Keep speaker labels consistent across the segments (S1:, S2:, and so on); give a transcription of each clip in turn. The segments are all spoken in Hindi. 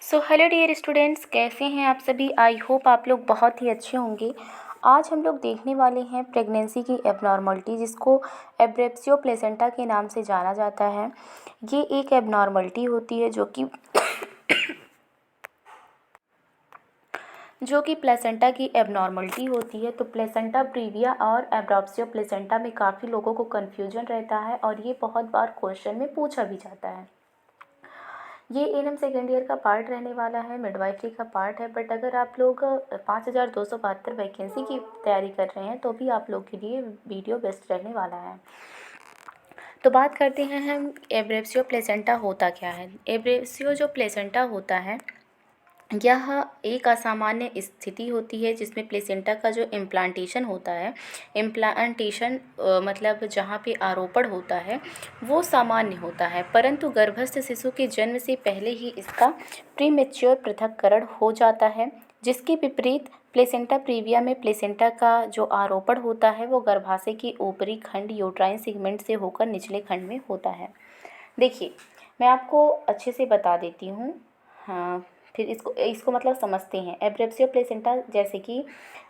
S1: सो हेलो डियर स्टूडेंट्स, कैसे हैं आप सभी। आई होप आप लोग बहुत ही अच्छे होंगे। आज हम लोग देखने वाले हैं प्रेगनेंसी की एबनॉर्मलिटी, जिसको एब्रेप्सियो प्लेसेंटा के नाम से जाना जाता है। ये एक एबनॉर्मलिटी होती है जो कि प्लेसेंटा की एबनॉर्मलिटी होती है। तो प्लेसेंटा प्रीविया और एब्रेप्सियो प्लेसेंटा में काफ़ी लोगों को कन्फ्यूजन रहता है और ये बहुत बार क्वेश्चन में पूछा भी जाता है। ये एएनएम सेकेंड ईयर का पार्ट रहने वाला है, मिडवाइफरी का पार्ट है। बट अगर आप लोग 5272 वैकेंसी की तैयारी कर रहे हैं तो भी आप लोग के लिए वीडियो बेस्ट रहने वाला है। तो बात करते हैं हम एब्रेप्सियो प्लेसेंटा होता क्या है। एब्रेप्सियो जो प्लेसेंटा होता है यह एक असामान्य स्थिति होती है जिसमें प्लेसेंटा का जो इम्प्लांटेशन होता है, इम्प्लांटेशन मतलब जहाँ पे आरोपण होता है वो सामान्य होता है, परंतु गर्भस्थ शिशु के जन्म से पहले ही इसका प्रीमेच्योर पृथक्करण हो जाता है। जिसके विपरीत प्लेसेंटा प्रीविया में प्लेसेंटा का जो आरोपण होता है वो गर्भाशय की ऊपरी खंड यूट्राइन सेगमेंट से होकर निचले खंड में होता है। देखिए, मैं आपको अच्छे से बता देती हूँ। हाँ, फिर इसको मतलब समझते हैं। एब्रेप्सियो प्लेसेंटा, जैसे कि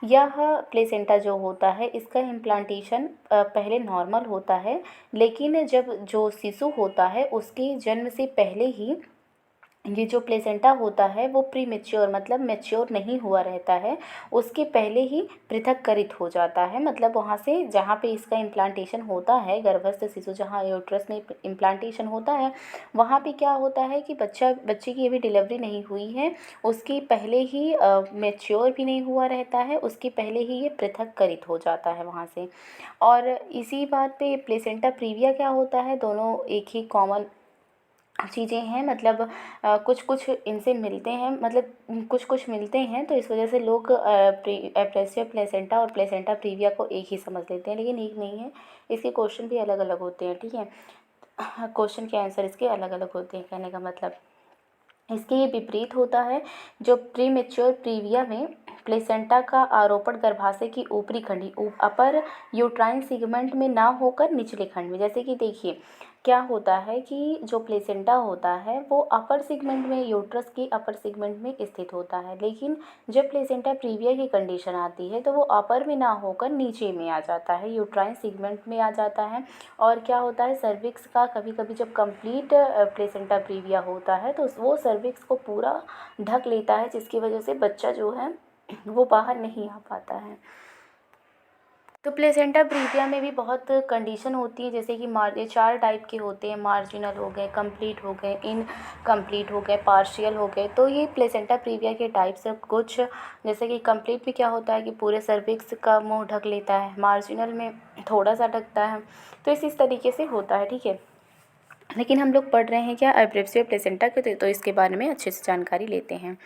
S1: यह प्लेसेंटा जो होता है इसका इम्प्लांटेशन पहले नॉर्मल होता है, लेकिन जब जो शिशु होता है उसके जन्म से पहले ही ये जो प्लेसेंटा होता है वो प्रीमेच्योर मतलब मैच्योर नहीं हुआ रहता है, उसके पहले ही पृथक्करित हो जाता है। मतलब वहाँ से जहाँ पे इसका इम्प्लांटेशन होता है, गर्भस्थ शिशु जहाँ यूट्रस में इम्प्लांटेशन होता है, वहाँ पे क्या होता है कि बच्चे की अभी डिलीवरी नहीं हुई है, उसकी पहले ही मैच्योर भी नहीं हुआ रहता है, उसके पहले ही ये पृथक्करित हो जाता है वहाँ से। और इसी बात पे प्लेसेंटा प्रीविया क्या होता है, दोनों एक ही कॉमन चीज़ें हैं। मतलब कुछ कुछ इनसे मिलते हैं, मतलब कुछ कुछ मिलते हैं, तो इस वजह से लोग एब्रेप्सियो प्लेसेंटा और प्लेसेंटा प्रीविया को एक ही समझ लेते हैं, लेकिन एक नहीं है। इसके क्वेश्चन भी अलग अलग होते हैं, ठीक है। क्वेश्चन के आंसर इसके अलग अलग होते हैं, कहने का मतलब इसके ये विपरीत होता है। जो प्रीमेच्योर प्रीविया में प्लेसेंटा का आरोपण गर्भाशय की ऊपरी खंड अपर यूट्राइन सेगमेंट में ना होकर निचले खंड में। जैसे कि देखिए, क्या होता है कि जो प्लेसेंटा होता है वो अपर सेगमेंट में, यूट्रस की अपर सेगमेंट में स्थित होता है, लेकिन जब प्लेसेंटा प्रीविया की कंडीशन आती है तो वो अपर में ना होकर नीचे में आ जाता है, यूट्राइन सेगमेंट में आ जाता है। और क्या होता है, सर्विक्स का कभी कभी जब कंप्लीट प्लेसेंटा प्रीविया होता है तो वो सर्विक्स को पूरा ढक लेता है, जिसकी वजह से बच्चा जो है वो बाहर नहीं आ पाता है। तो प्लेसेंटा प्रीविया में भी बहुत कंडीशन होती है, जैसे कि ये 4 टाइप के होते हैं। मार्जिनल हो गए, कंप्लीट हो गए, इनकम्प्लीट हो गए, पार्शियल हो गए। तो ये प्लेसेंटा प्रीविया के टाइप्स है कुछ। जैसे कि कंप्लीट में क्या होता है कि पूरे सर्विक्स का मुंह ढक लेता है, मार्जिनल में थोड़ा सा ढकता है। तो इस तरीके से होता है, ठीक है। लेकिन हम लोग पढ़ रहे हैं क्या, एब्रेप्सियो प्लेसेंटा के, तो इसके बारे में अच्छे से जानकारी लेते हैं।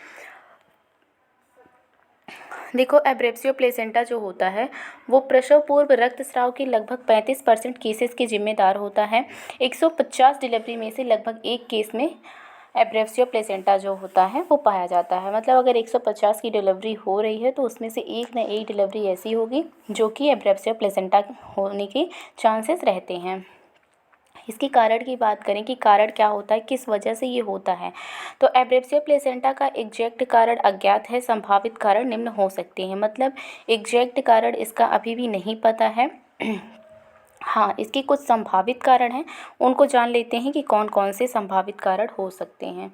S1: देखो, एब्रेप्सियो प्लेसेंटा जो होता है वो प्रसव पूर्व रक्तस्राव के लगभग 35% केसेस के जिम्मेदार होता है। 150 डिलीवरी में से लगभग एक केस में एब्रेप्सियो प्लेसेंटा जो होता है वो पाया जाता है। मतलब अगर 150 की डिलीवरी हो रही है तो उसमें से एक न एक डिलीवरी ऐसी होगी जो कि एब्रेप्सियो प्लेसेंटा होने के चांसेस रहते हैं। इसके कारण की बात करें कि कारण क्या होता है, किस वजह से ये होता है, तो एब्रेप्सियो प्लेसेंटा का एग्जैक्ट कारण अज्ञात है, संभावित कारण निम्न हो सकते हैं। मतलब एग्जैक्ट कारण इसका अभी भी नहीं पता है। हाँ, इसके कुछ संभावित कारण हैं, उनको जान लेते हैं कि कौन कौन से संभावित कारण हो सकते हैं।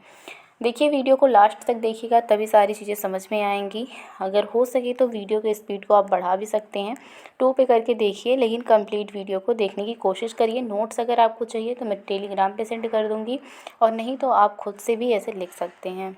S1: देखिए, वीडियो को लास्ट तक देखिएगा तभी सारी चीज़ें समझ में आएंगी। अगर हो सके तो वीडियो के स्पीड को आप बढ़ा भी सकते हैं, 2 पे करके देखिए, लेकिन कंप्लीट वीडियो को देखने की कोशिश करिए। नोट्स अगर आपको चाहिए तो मैं टेलीग्राम पे सेंड कर दूँगी, और नहीं तो आप खुद से भी ऐसे लिख सकते हैं।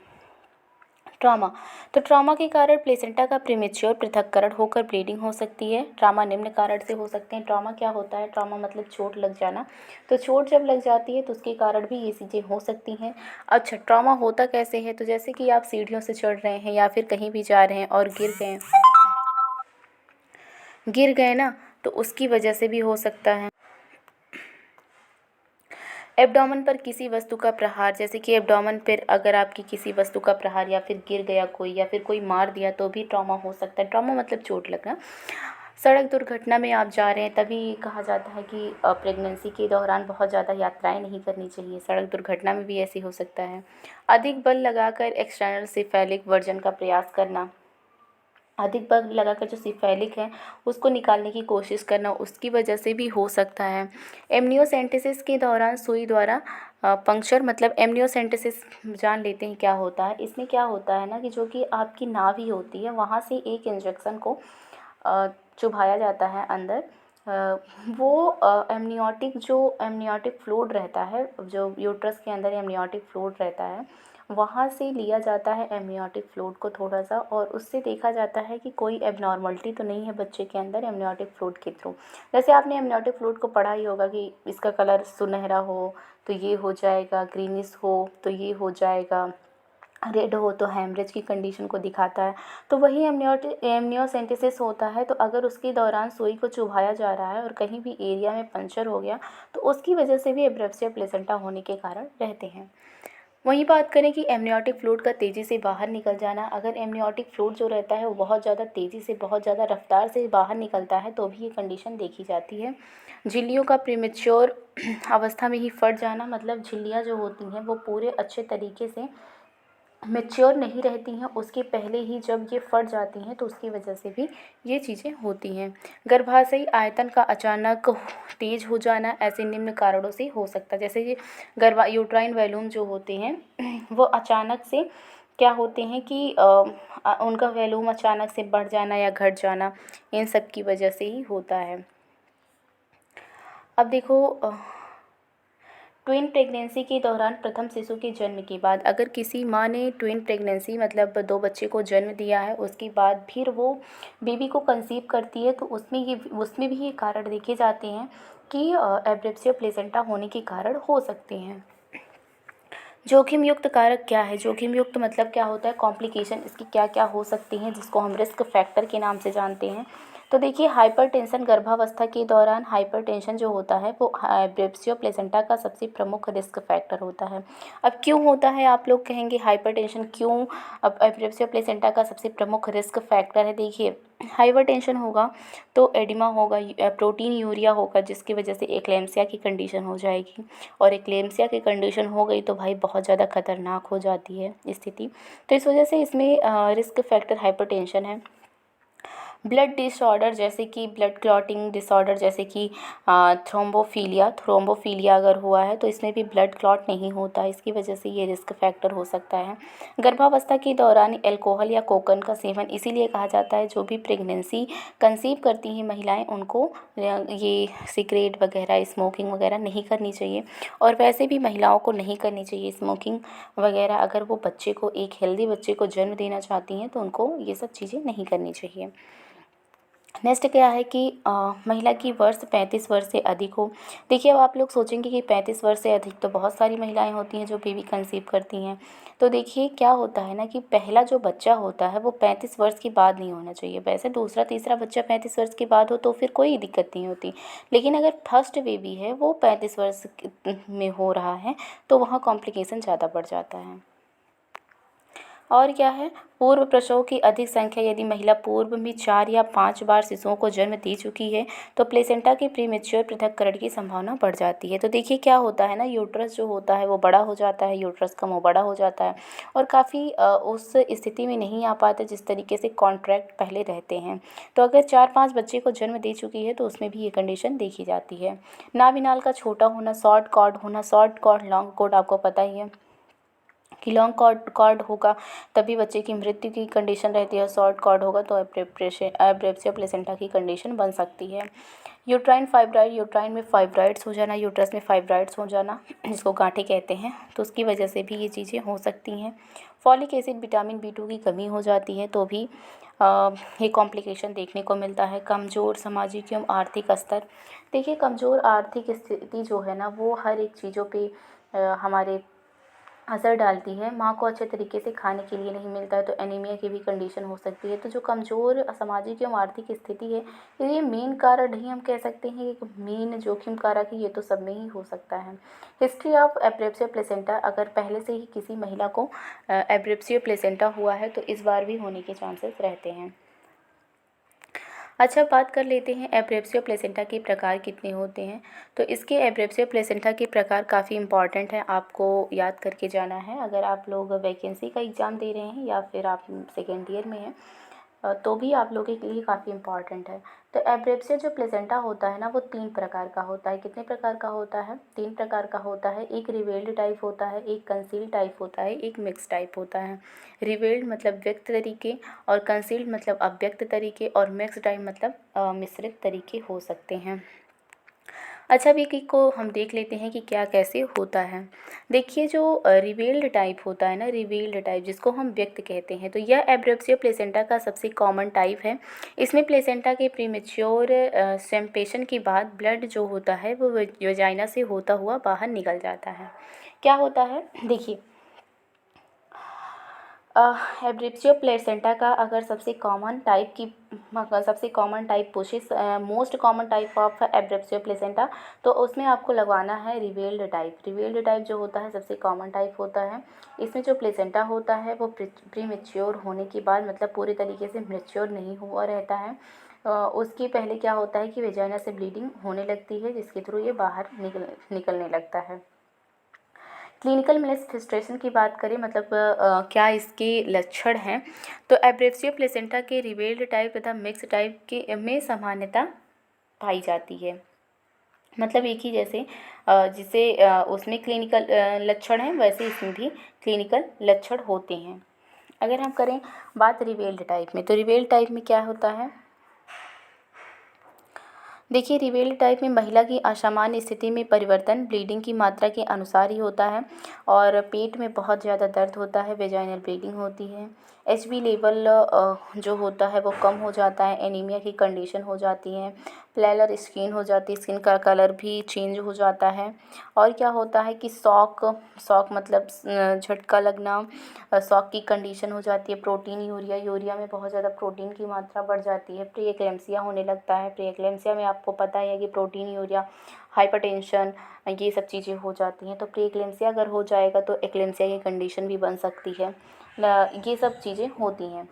S1: ट्रॉमा, तो ट्रॉमा के कारण प्लेसेंटा का प्रीमेच्योर पृथक्करण होकर ब्लीडिंग हो सकती है। ट्रॉमा निम्न कारण से हो सकते हैं। ट्रॉमा क्या होता है, ट्रॉमा मतलब चोट लग जाना। तो चोट जब लग जाती है तो उसके कारण भी ये चीज़ें हो सकती हैं। अच्छा, ट्रॉमा होता कैसे है, तो जैसे कि आप सीढ़ियों से चढ़ रहे हैं या फिर कहीं भी जा रहे हैं और गिर गए ना, तो उसकी वजह से भी हो सकता है। एब्डोमेन पर किसी वस्तु का प्रहार, जैसे कि एब्डोमेन पर अगर आपकी किसी वस्तु का प्रहार या फिर गिर गया कोई या फिर कोई मार दिया तो भी ट्रॉमा हो सकता है। ट्रॉमा मतलब चोट लगना। सड़क दुर्घटना में आप जा रहे हैं तभी कहा जाता है कि प्रेगनेंसी के दौरान बहुत ज़्यादा यात्राएं नहीं करनी चाहिए। सड़क दुर्घटना में भी ऐसे हो सकता है। अधिक बल लगाकर एक्सटर्नल सिफेलिक वर्जन का प्रयास करना, अधिक बल लगाकर जो सिफेलिक है उसको निकालने की कोशिश करना, उसकी वजह से भी हो सकता है। एमनियोसेंटेसिस के दौरान सुई द्वारा पंक्चर, मतलब एमनियोसेंटेसिस जान लेते हैं क्या होता है। इसमें क्या होता है ना कि जो कि आपकी नाभि होती है वहाँ से एक इंजेक्शन को चुभाया जाता है अंदर। वो एमनियोटिक फ्लूइड रहता है, जो यूट्रस के अंदर एमनियोटिक फ्लूइड रहता है, वहाँ से लिया जाता है एमनियोटिक फ्लूइड को थोड़ा सा, और उससे देखा जाता है कि कोई एबनॉर्मलिटी तो नहीं है बच्चे के अंदर एमनियोटिक फ्लूइड के थ्रू। जैसे आपने एमनियोटिक फ्लूइड को पढ़ा ही होगा कि इसका कलर सुनहरा हो तो ये हो जाएगा, ग्रीनिश हो तो ये हो जाएगा, रेड हो तो हेमरेज की कंडीशन को दिखाता है। तो वही एमनियोसेंटेसिस होता है। तो अगर उसके दौरान सुई को चुभाया जा रहा है और कहीं भी एरिया में पंचर हो गया तो उसकी वजह से भी एब्रेप्सिया प्लेसेंटा होने के कारण रहते हैं। वहीं बात करें कि एमनियोटिक फ्लूइड का तेज़ी से बाहर निकल जाना, अगर एमनियोटिक फ्लूइड जो रहता है वो बहुत ज़्यादा तेज़ी से, बहुत ज़्यादा रफ्तार से बाहर निकलता है तो भी ये कंडीशन देखी जाती है। झिल्लियों का प्रीमेच्योर अवस्था में ही फट जाना, मतलब झिल्लियाँ जो होती हैं वो पूरे अच्छे तरीके से मैच्योर नहीं रहती हैं, उसके पहले ही जब ये फट जाती हैं तो उसकी वजह से भी ये चीज़ें होती हैं। गर्भाशयी आयतन का अचानक तेज़ हो जाना ऐसे निम्न कारणों से हो सकता है। जैसे ये यूट्राइन वैल्यूम जो होते हैं वो अचानक से क्या होते हैं कि उनका वैल्यूम अचानक से बढ़ जाना या घट जाना, इन सब की वजह से ही होता है। अब देखो, ट्विन प्रेगनेंसी के दौरान प्रथम शिशु के जन्म के बाद अगर किसी माँ ने ट्विन प्रेगनेंसी मतलब 2 बच्चे को जन्म दिया है, उसके बाद फिर वो बेबी को कंसीव करती है तो उसमें भी ये कारण देखे जाते हैं कि एब्रेप्सिया प्लेसेंटा होने के कारण हो सकते हैं। जोखिम युक्त कारक क्या है? जोखिम युक्त मतलब क्या होता है, कॉम्प्लिकेशन इसकी क्या क्या हो सकती हैं जिसको हम रिस्क फैक्टर के नाम से जानते हैं। तो देखिए, हाइपरटेंशन, गर्भावस्था के दौरान हाइपरटेंशन जो होता है वो एब्रेप्सिया प्लेसेंटा का सबसे प्रमुख रिस्क फैक्टर होता है। अब क्यों होता है, आप लोग कहेंगे हाइपरटेंशन क्यों अब एब्रेप्सिया प्लेसेंटा का सबसे प्रमुख रिस्क फैक्टर है? देखिए, हाइपरटेंशन होगा तो एडिमा होगा, प्रोटीन यूरिया होगा, जिसकी वजह से एक्लेम्सिया की कंडीशन हो जाएगी, और एक्लेम्सिया की कंडीशन हो गई तो भाई बहुत ज़्यादा खतरनाक हो जाती है स्थिति। तो इस वजह से इसमें रिस्क फैक्टर हाइपरटेंशन है। ब्लड डिसऑर्डर जैसे कि ब्लड क्लॉटिंग डिसऑर्डर जैसे कि थ्रोम्बोफीलिया अगर हुआ है तो इसमें भी ब्लड क्लॉट नहीं होता, इसकी वजह से ये रिस्क फैक्टर हो सकता है। गर्भावस्था के दौरान अल्कोहल या कोकन का सेवन, इसीलिए कहा जाता है जो भी प्रेगनेंसी कंसीव करती हैं महिलाएं उनको ये सिगरेट वगैरह, स्मोकिंग वगैरह नहीं करनी चाहिए, और वैसे भी महिलाओं को नहीं करनी चाहिए स्मोकिंग वगैरह। अगर वो बच्चे को, एक हेल्दी बच्चे को जन्म देना चाहती हैं तो उनको ये सब चीज़ें नहीं करनी चाहिए। नेक्स्ट क्या है कि महिला की वर्ष 35 वर्ष से अधिक हो। देखिए, अब आप लोग सोचेंगे कि 35 वर्ष से अधिक तो बहुत सारी महिलाएं होती हैं जो बेबी कंसीव करती हैं। तो देखिए क्या होता है ना कि पहला जो बच्चा होता है वो 35 वर्ष के बाद नहीं होना चाहिए। वैसे दूसरा तीसरा बच्चा 35 वर्ष के बाद हो तो फिर कोई दिक्कत नहीं होती, लेकिन अगर फर्स्ट बेबी है वो 35 वर्ष में हो रहा है तो वहाँ कॉम्प्लिकेशन ज़्यादा बढ़ जाता है। और क्या है, पूर्व प्रसव की अधिक संख्या, यदि महिला पूर्व में 4 या 5 बार शिशुओं को जन्म दे चुकी है तो प्लेसेंटा के प्रीमेच्योर पृथक्करण की संभावना बढ़ जाती है। तो देखिए क्या होता है ना, यूट्रस जो होता है वो बड़ा हो जाता है, यूट्रस का मुँह बड़ा हो जाता है और काफ़ी उस स्थिति में नहीं आ पाते जिस तरीके से कॉन्ट्रैक्ट पहले रहते हैं। तो अगर 4-5 बच्चे को जन्म दे चुकी है तो उसमें भी ये कंडीशन देखी जाती है। नाभिनाल का छोटा होना, शॉर्ट कॉर्ड होना, शॉर्ट कॉर्ड लॉन्ग कॉर्ड आपको पता ही है कि लॉन्ग कॉर्ड होगा तभी बच्चे की मृत्यु की कंडीशन रहती है, शॉर्ट कॉर्ड होगा तो एब्रेप्सिया प्लेसेंटा की कंडीशन बन सकती है। यूट्राइन फाइब्राइड, यूट्राइन में फाइब्राइड्स हो जाना, यूट्रस में फाइब्राइड्स हो जाना जिसको गांठें कहते हैं, तो उसकी वजह से भी ये चीज़ें हो सकती हैं। फॉलिक एसिड, विटामिन B2 की कमी हो जाती है तो भी ये कॉम्प्लिकेशन देखने को मिलता है। कमज़ोर सामाजिक एवं आर्थिक स्तर, देखिए कमज़ोर आर्थिक स्थिति जो है ना वो हर एक चीज़ों पे हमारे असर डालती है। माँ को अच्छे तरीके से खाने के लिए नहीं मिलता है तो एनीमिया की भी कंडीशन हो सकती है। तो जो कमज़ोर सामाजिक एवं आर्थिक स्थिति है ये मेन कारण नहीं हम कह सकते हैं कि मेन जोखिम कारक है, ये तो सब में ही हो सकता है। हिस्ट्री ऑफ एब्रेप्सिया प्लेसेंटा, अगर पहले से ही किसी महिला को एब्रेप्सिया प्लेसेंटा हुआ है तो इस बार भी होने के चांसेस रहते हैं। अच्छा, बात कर लेते हैं एब्रेप्सिया प्लेसेंटा के प्रकार कितने होते हैं। तो इसके एब्रेप्सिया प्लेसेंटा के प्रकार काफ़ी इंपॉर्टेंट हैं, आपको याद करके जाना है। अगर आप लोग वैकेंसी का एग्ज़ाम दे रहे हैं या फिर आप सेकेंड ईयर में हैं, तो भी आप लोगों के लिए काफ़ी इंपॉर्टेंट है। तो एब्रेप्सिया जो प्लेसेंटा होता है ना, वो 3 प्रकार का होता है। कितने प्रकार का होता है? 3 प्रकार का होता है। एक रिवेल्ड टाइप होता है, एक कंसील्ड टाइप होता है, एक मिक्स टाइप होता है। रिवेल्ड मतलब व्यक्त तरीके, और कंसील्ड मतलब अव्यक्त तरीके, और मिक्स टाइप मतलब मिश्रित तरीके हो सकते हैं। अच्छा, अभी को हम देख लेते हैं कि क्या कैसे होता है। देखिए, जो रिवेल्ड टाइप होता है ना, रिवेल्ड टाइप जिसको हम व्यक्त कहते हैं, तो यह एब्रेप्सिया प्लेसेंटा का सबसे कॉमन टाइप है। इसमें प्लेसेंटा के प्रीमेच्योर स्टेम्पेशन के बाद ब्लड जो होता है वो वेजाइना से होता हुआ बाहर निकल जाता है। क्या होता है, देखिए, एब्रेप्सिया प्लेसेंटा का अगर सबसे कॉमन टाइप पूछे, most common type of abruptio placenta, तो उसमें आपको लगवाना है रिवेल्ड टाइप। रिवेल्ड टाइप जो होता है सबसे कॉमन टाइप होता है। इसमें जो प्लेसेंटा होता है वो प्री मेच्योर होने के बाद, मतलब पूरे तरीके से मेच्योर नहीं हुआ रहता है। उसके पहले क्या होता है कि वेजाइना से ब्लीडिंग होने लगती है, जिसके थ्रू ये बाहर निकलने लगता है। क्लिनिकल मैनिफेस्टेशन की बात करें, मतलब क्या इसके लक्षण हैं, तो एब्रेप्सिया प्लेसेंटा के रिवेल्ड टाइप तथा मिक्स टाइप के में सामान्यता पाई जाती है। मतलब एक ही जैसे जिसे उसमें क्लिनिकल लक्षण हैं, वैसे इसमें भी क्लिनिकल लक्षण होते हैं। अगर हम करें बात रिवेल्ड टाइप में, तो रिवेल्ड टाइप में क्या होता है, देखिए, रिवेल्ड टाइप में महिला की असामान्य स्थिति में परिवर्तन ब्लीडिंग की मात्रा के अनुसार ही होता है, और पेट में बहुत ज़्यादा दर्द होता है, वेजाइनल ब्लीडिंग होती है, एचबी लेवल जो होता है वो कम हो जाता है, एनीमिया की कंडीशन हो जाती है, प्लेलर स्किन हो जाती है, स्किन का कलर भी चेंज हो जाता है, और क्या होता है कि शॉक मतलब झटका लगना, शॉक की कंडीशन हो जाती है, प्रोटीन यूरिया में बहुत ज़्यादा प्रोटीन की मात्रा बढ़ जाती है, प्री एक्लेम्सिया होने लगता है। प्री एक्लेम्सिया में आपको पता है कि प्रोटीन यूरिया, हाइपरटेंशन, ये सब चीज़ें हो जाती हैं। तो प्री एक्लेम्सिया अगर हो जाएगा तो एक्लेम्सिया की कंडीशन भी बन सकती है। ये सब चीज़ें होती हैं।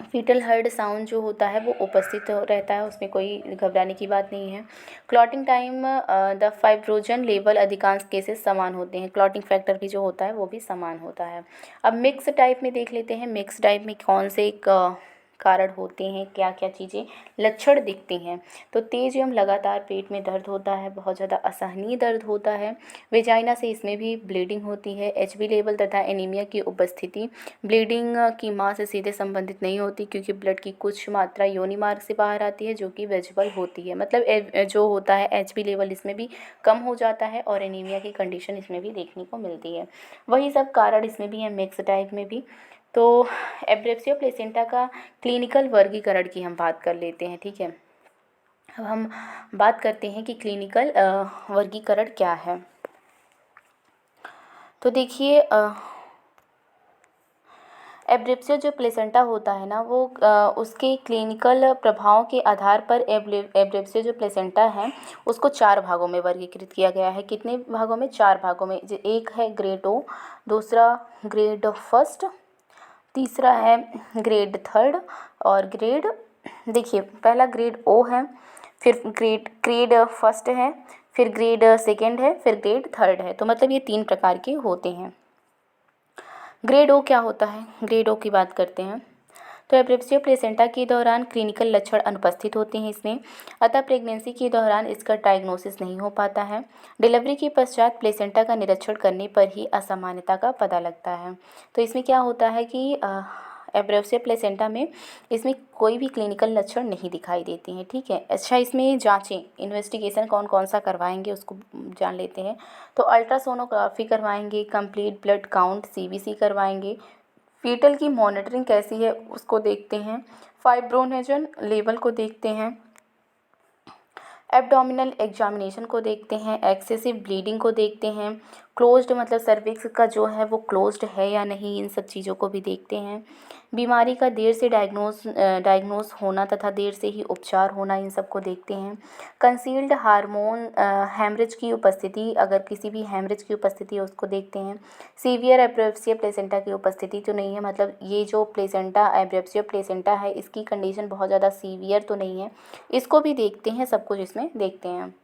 S1: फीटल हार्ट साउंड जो होता है वो उपस्थित रहता है, उसमें कोई घबराने की बात नहीं है। Clotting time, the fibrinogen level अधिकांश केसेस समान होते हैं, क्लॉटिंग फैक्टर भी जो होता है वो भी समान होता है। अब मिक्स टाइप में देख लेते हैं, मिक्स टाइप में कौन से कारण होते हैं, क्या क्या चीज़ें लक्षण दिखती हैं। तो तेज एवं लगातार पेट में दर्द होता है, बहुत ज़्यादा असहनीय दर्द होता है, वेजाइना से इसमें भी ब्लीडिंग होती है, एचबी लेवल तथा एनीमिया की उपस्थिति। ब्लीडिंग की माँ से सीधे संबंधित नहीं होती, क्योंकि ब्लड की कुछ मात्रा योनि मार्ग से बाहर आती है जो कि विजिबल होती है। मतलब जो होता है एचबी लेवल इसमें भी कम हो जाता है, और एनीमिया की कंडीशन इसमें भी देखने को मिलती है। वही सब कारण इसमें भी है, मिक्स टाइप में भी। तो एब्रेप्सिया प्लेसेंटा का क्लिनिकल वर्गीकरण की हम बात कर लेते हैं, ठीक है। अब हम बात करते हैं कि क्लिनिकल वर्गीकरण क्या है। तो देखिए, एब्रेप्सिया जो प्लेसेंटा होता है ना, वो उसके क्लिनिकल प्रभाव के आधार पर एब्रेप्सिया जो प्लेसेंटा है उसको 4 भागों में वर्गीकृत किया गया है। कितने भागों में? 4 भागों में। एक है ग्रेड ओ, दूसरा ग्रेड फर्स्ट, तीसरा है ग्रेड थर्ड, और ग्रेड, देखिए, पहला ग्रेड ओ है, फिर ग्रेड फर्स्ट है, फिर ग्रेड सेकेंड है, फिर ग्रेड थर्ड है। तो मतलब ये 3 प्रकार के होते हैं। ग्रेड ओ क्या होता है? ग्रेड ओ की बात करते हैं। तो एब्रेप्सिया प्लेसेंटा के दौरान क्लिनिकल लक्षण अनुपस्थित होते हैं इसमें, अतः प्रेगनेंसी के दौरान इसका डायग्नोसिस नहीं हो पाता है। डिलीवरी के पश्चात प्लेसेंटा का निरीक्षण करने पर ही असामान्यता का पता लगता है। तो इसमें क्या होता है कि एब्रेप्सिया प्लेसेंटा में इसमें कोई भी क्लिनिकल लक्षण नहीं दिखाई देते हैं, ठीक है। अच्छा, इसमें जांचें, इन्वेस्टिगेशन कौन कौन सा करवाएंगे उसको जान लेते हैं। तो अल्ट्रासोनोग्राफी करवाएंगे, कंप्लीट ब्लड काउंट सीबीसी करवाएंगे, फीटल की मॉनिटरिंग कैसी है उसको देखते हैं, फाइब्रोनेजन लेवल को देखते हैं, एब्डोमिनल एग्जामिनेशन को देखते हैं, एक्सेसिव ब्लीडिंग को देखते हैं, क्लोज्ड मतलब सर्विक्स का जो है वो क्लोज्ड है या नहीं, इन सब चीज़ों को भी देखते हैं। बीमारी का देर से डायग्नोस होना तथा देर से ही उपचार होना, इन सब को देखते हैं। कंसील्ड हार्मोन हैमरेज की उपस्थिति, अगर किसी भी हैमरेज की उपस्थिति है उसको देखते हैं। सीवियर एब्रेप्सिया प्लेसेंटा की उपस्थिति तो नहीं है, मतलब ये जो प्लेसेंटा एब्रेप्सिया प्लेसेंटा है इसकी कंडीशन बहुत ज़्यादा सीवियर तो नहीं है, इसको भी देखते हैं, सब कुछ इसमें देखते हैं।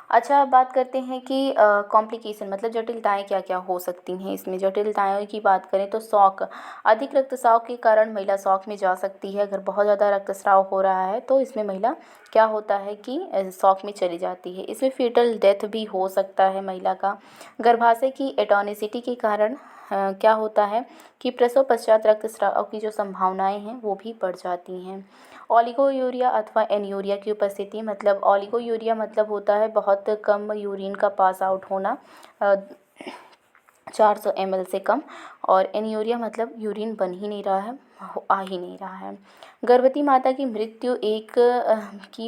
S1: अच्छा, अब बात करते हैं कि कॉम्प्लिकेशन मतलब जटिलताएं क्या क्या हो सकती हैं। इसमें जटिलताओं की बात करें तो शॉक, अधिक रक्तस्राव के कारण महिला शॉक में जा सकती है। अगर बहुत ज़्यादा रक्तस्राव हो रहा है तो इसमें महिला क्या होता है कि शॉक में चली जाती है। इसमें फीटल डेथ भी हो सकता है महिला का। गर्भाशय की एटोनिसिटी के कारण क्या होता है कि प्रसव पश्चात रक्तस्राव की जो संभावनाएं हैं वो भी बढ़ जाती हैं। ओलिगोयूरिया अथवा एन्यूरिया की उपस्थिति, मतलब ओलिगोयूरिया मतलब होता है बहुत कम यूरिन का पास आउट होना, 400 ml से कम, और एन्यूरिया मतलब यूरिन बन ही नहीं रहा है, आ ही नहीं रहा है। गर्भवती माता की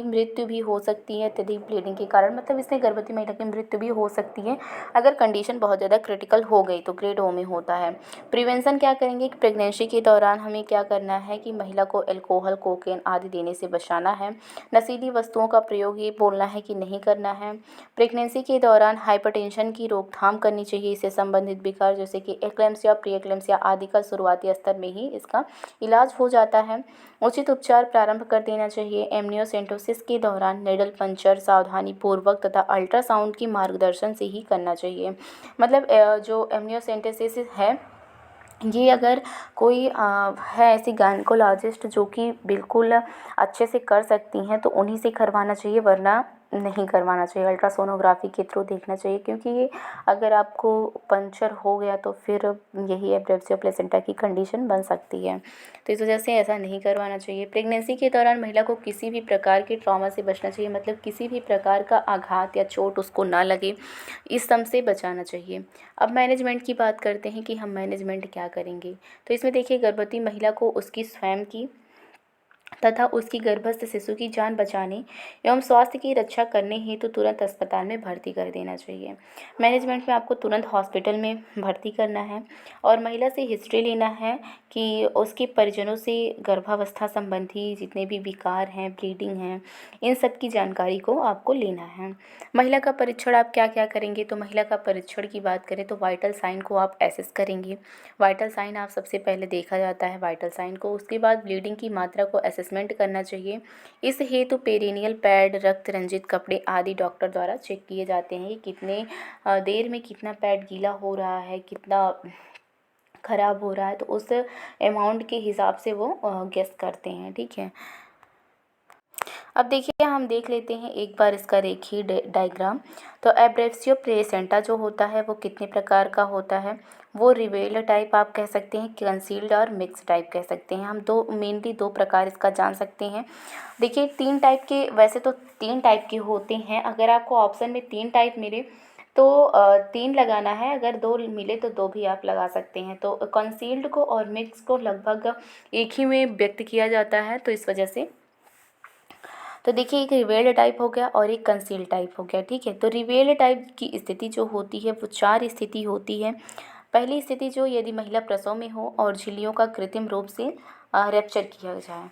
S1: मृत्यु भी हो सकती है अत्यधिक ब्लीडिंग के कारण, मतलब इसमें गर्भवती महिला की मृत्यु भी हो सकती है अगर कंडीशन बहुत ज़्यादा क्रिटिकल हो गई तो ग्रेड ओ में होता है। प्रिवेंशन क्या करेंगे कि प्रेगनेंसी के दौरान हमें क्या करना है कि महिला को अल्कोहल, कोकेन आदि देने से बचाना है। नशीली वस्तुओं का प्रयोग ये बोलना है कि नहीं करना है। प्रेगनेंसी के दौरान हाइपरटेंशन की रोकथाम करनी चाहिए। इससे संबंधित विकार जैसे कि एक्लेम्सिया, प्री एक्लेम्सिया आदि का शुरुआती स्तर में ही इसका इलाज हो जाता है। उचित उपचार प्रारंभ कर देना चाहिए। एमनियोसेंटोसिस के दौरान निडल पंचर सावधानी पूर्वक तथा अल्ट्रासाउंड की मार्गदर्शन से ही करना चाहिए। मतलब जो एमनियोसेंटोसिस है ये अगर कोई है ऐसी गायनेकोलॉजिस्ट जो कि बिल्कुल अच्छे से कर सकती हैं तो उन्हीं से करवाना चाहिए, वरना नहीं करवाना चाहिए। अल्ट्रासोनोग्राफी के थ्रू देखना चाहिए, क्योंकि ये अगर आपको पंचर हो गया तो फिर यही एब्रेप्सिया प्लेसेंटा की कंडीशन बन सकती है, तो इस वजह से ऐसा नहीं करवाना चाहिए। प्रेगनेंसी के दौरान महिला को किसी भी प्रकार के ट्रॉमा से बचना चाहिए, मतलब किसी भी प्रकार का आघात या चोट उसको ना लगे, इस सब से बचाना चाहिए। अब मैनेजमेंट की बात करते हैं कि हम मैनेजमेंट क्या करेंगे। तो इसमें देखिए, गर्भवती महिला को उसकी स्वयं की तथा उसकी गर्भस्थ शिशु की जान बचाने एवं स्वास्थ्य की रक्षा करने हेतु तुरंत अस्पताल में भर्ती कर देना चाहिए। मैनेजमेंट में आपको तुरंत हॉस्पिटल में भर्ती करना है और महिला से हिस्ट्री लेना है कि उसके परिजनों से गर्भावस्था संबंधी जितने भी विकार हैं, ब्लीडिंग हैं, इन सब की जानकारी को आपको लेना है। महिला का परीक्षण आप क्या क्या करेंगे, तो महिला का परीक्षण की बात करें तो वाइटल साइन को आप एसेस करेंगे। वाइटल साइन आप सबसे पहले देखा जाता है वाइटल साइन को, उसके बाद ब्लीडिंग की मात्रा को असेसमेंट करना चाहिए। इस हेतु पेरिनियल पैड, रक्त रंजित कपड़े आदि डॉक्टर द्वारा चेक किए जाते हैं कि कितने देर में कितना पैड गीला हो रहा है, कितना ख़राब हो रहा है, तो उस अमाउंट के हिसाब से वो गेस करते हैं। ठीक है, अब देखिए हम देख लेते हैं एक बार इसका रेखीय डायग्राम। तो एब्रेप्सियो प्लेसेंटा जो होता है वो कितने प्रकार का होता है, वो रिवेल्ड टाइप आप कह सकते हैं, कंसील्ड और मिक्स टाइप कह सकते हैं। हम मेनली दो प्रकार इसका जान सकते हैं। देखिए तीन टाइप के, वैसे तो तीन टाइप के होते हैं, अगर आपको ऑप्शन में तीन टाइप मिले तो तीन लगाना है, अगर दो मिले तो दो भी आप लगा सकते हैं। तो कंसील्ड को और मिक्स को लगभग एक ही में व्यक्त किया जाता है, तो इस वजह से तो देखिए एक रिवेल्ड टाइप हो गया और एक कंसील्ड टाइप हो गया। ठीक है, तो रिवेल्ड टाइप की स्थिति जो होती है वो चार स्थिति होती है। पहली स्थिति जो यदि महिला प्रसव में हो और झिल्लियों का कृत्रिम रूप से रैप्चर किया जाए।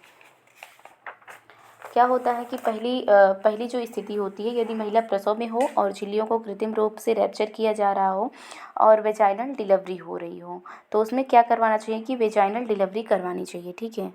S1: क्या होता है कि पहली जो स्थिति होती है, यदि महिला प्रसव में हो और झिल्लियों को कृत्रिम रूप से रैप्चर किया जा रहा हो और वेजाइनल डिलीवरी हो रही हो, तो उसमें क्या करवाना चाहिए कि वेजाइनल डिलीवरी करवानी चाहिए। ठीक है,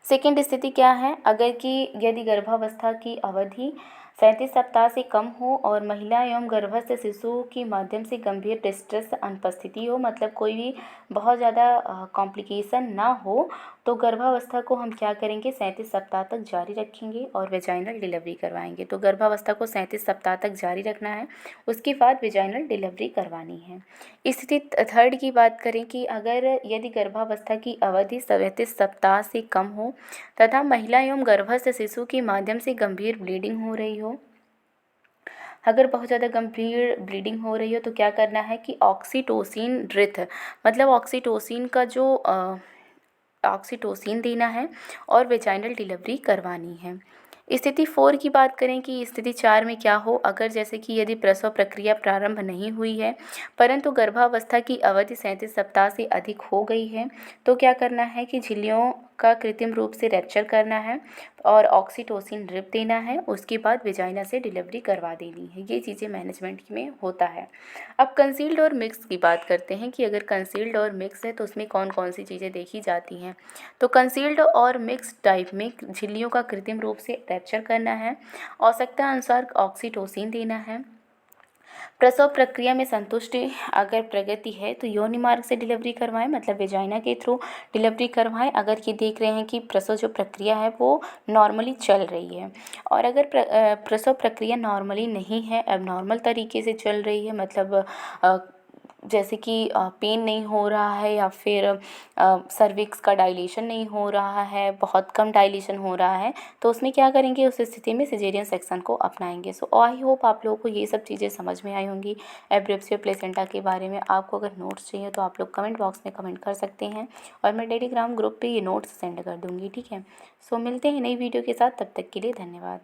S1: सेकेंड स्थिति क्या है, अगर कि यदि गर्भावस्था की अवधि 37 सप्ताह से कम हो और महिला एवं गर्भस्थ शिशु के माध्यम से गंभीर डिस्ट्रेस अनुपस्थिति हो, मतलब कोई भी बहुत ज़्यादा कॉम्प्लिकेशन ना हो, तो गर्भावस्था को हम क्या करेंगे 37 सप्ताह तक जारी रखेंगे और वेजाइनल डिलीवरी करवाएंगे। तो गर्भावस्था को 37 सप्ताह तक जारी रखना है, उसके बाद वेजाइनल डिलीवरी करवानी है। स्थिति थर्ड की बात करें कि अगर यदि गर्भावस्था की अवधि 37 सप्ताह से कम हो तथा महिला एवं गर्भस्थ शिशु के माध्यम से गंभीर ब्लीडिंग हो रही हो, अगर बहुत ज़्यादा गंभीर ब्लीडिंग हो रही हो तो क्या करना है कि ऑक्सीटोसिन ड्रिथ, मतलब ऑक्सीटोसिन का जो ऑक्सीटोसिन देना है और वेजाइनल डिलीवरी करवानी है। स्थिति 4 की बात करें कि स्थिति 4 में क्या हो अगर, जैसे कि यदि प्रसव प्रक्रिया प्रारंभ नहीं हुई है परंतु गर्भावस्था की अवधि 37 सप्ताह से अधिक हो गई है, तो क्या करना है कि झिल्लियों का कृत्रिम रूप से रैप्चर करना है और ऑक्सीटोसिन ड्रिप देना है, उसके बाद वेजाइना से डिलीवरी करवा देनी है। ये चीज़ें मैनेजमेंट में होता है। अब कंसील्ड और मिक्स की बात करते हैं कि अगर कंसील्ड और मिक्स है तो उसमें कौन कौन सी चीज़ें देखी जाती हैं। तो कंसील्ड और मिक्स टाइप में झिल्लियों का कृत्रिम रूप से रैप्चर करना है, आवश्यकता अनुसार ऑक्सीटोसिन देना है। प्रसव प्रक्रिया में संतुष्टि अगर प्रगति है तो योनि मार्ग से डिलीवरी करवाएं, मतलब वेजाइना के थ्रू डिलीवरी करवाएं अगर ये देख रहे हैं कि प्रसव जो प्रक्रिया है वो नॉर्मली चल रही है। और अगर प्रसव प्रक्रिया नॉर्मली नहीं है, एबनॉर्मल तरीके से चल रही है, मतलब जैसे कि पेन नहीं हो रहा है या फिर सर्विक्स का डायलेशन नहीं हो रहा है, बहुत कम डायलेशन हो रहा है, तो उसमें क्या करेंगे, उस स्थिति में सिजेरियन सेक्शन को अपनाएंगे। सो आई होप आप लोगों को ये सब चीज़ें समझ में आई होंगी एब्रेप्सिया प्लेसेंटा के बारे में। आपको अगर नोट्स चाहिए तो आप लोग कमेंट बॉक्स में कमेंट कर सकते हैं और मैं टेलीग्राम ग्रुप पे ये नोट्स सेंड कर दूँगी, ठीक है। सो मिलते हैं नई वीडियो के साथ, तब तक के लिए धन्यवाद।